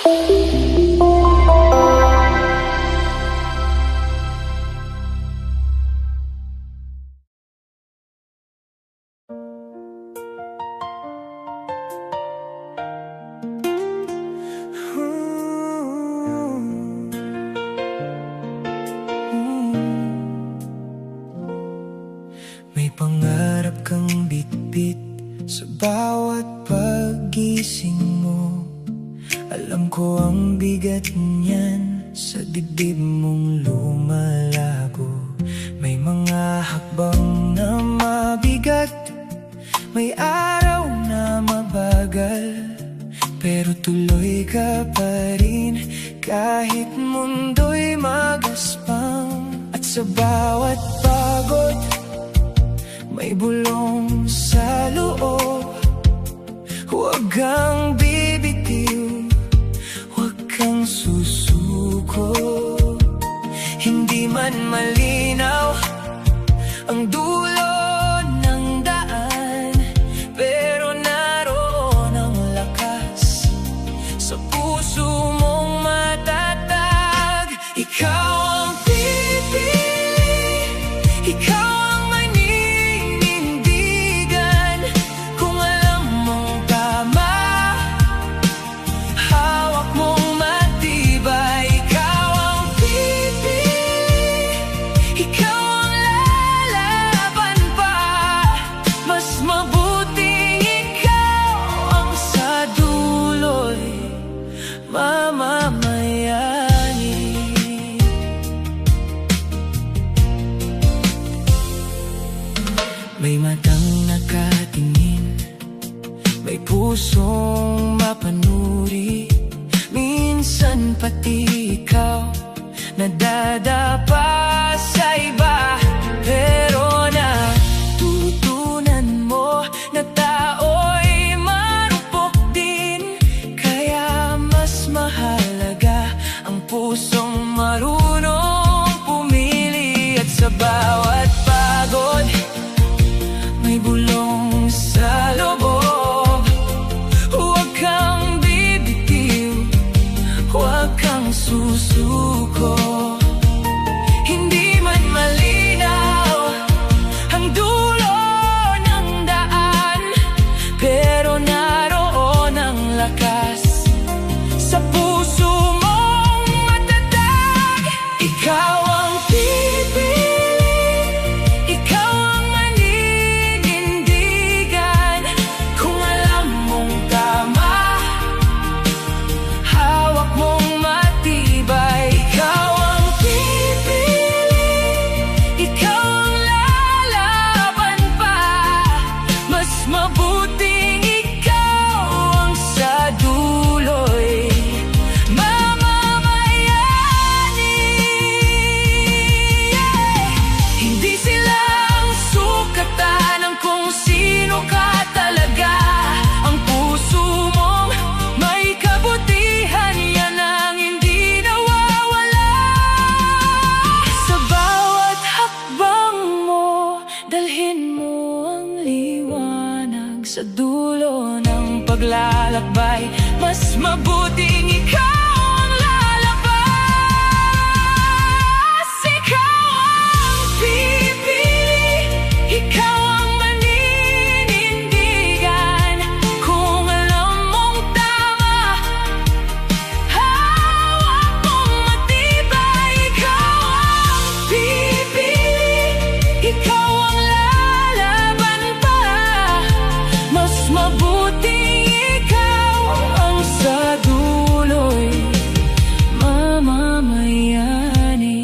May pangarap kang bitbit sa bawat paggising mo. Alam ko ang bigat niyan sa dibdib mong lumalago. May mga hakbang na mabigat, may araw na mabagal, pero tuloy ka pa rin kahit mundo'y magaspang. At sa bawat pagod may bulong sa loob. Huwag kang bibitiw, huwag kang susuko. Hindi man malinaw ang dulo ng daan, pero naroon ang lakas sa puso mong matatag. Ikaw ang pipili, ikaw may matang nakatingin, may pusong mapanuri. Minsan pati ikaw nadadapa sa iba, pero natutunan mo na tao'y marupok din. Kaya mas mahalaga ang pusong marunong pumili. At sa bawat pagod may bulong sa loob. Huwag kang bibitiw, huwag kang susuko. Hindi man malinaw ang dulo ng daan, pero naroon ang lakas sa puso mong matatag. Ikaw ang pipili, mabuting ikaw ang sa dulo'y mamamayani. Hindi sila ang sukatan ng kung sino ka talaga. Ang puso mong may kabutihan, yan ang hindi nawawala. Sa bawat hakbang mo, dalhin mo ang liwanag sa dulo ng paglalakbay. Mas mabuting ikaw ang lalabas. Ikaw ang pipili, ikaw ang maninindigan. Kung alam mong tama, hawak mong matibay. Ikaw ang pipili, ikaw ang lalaban pa. Mas mabuting ikaw ang sa dulo'y mamamayani.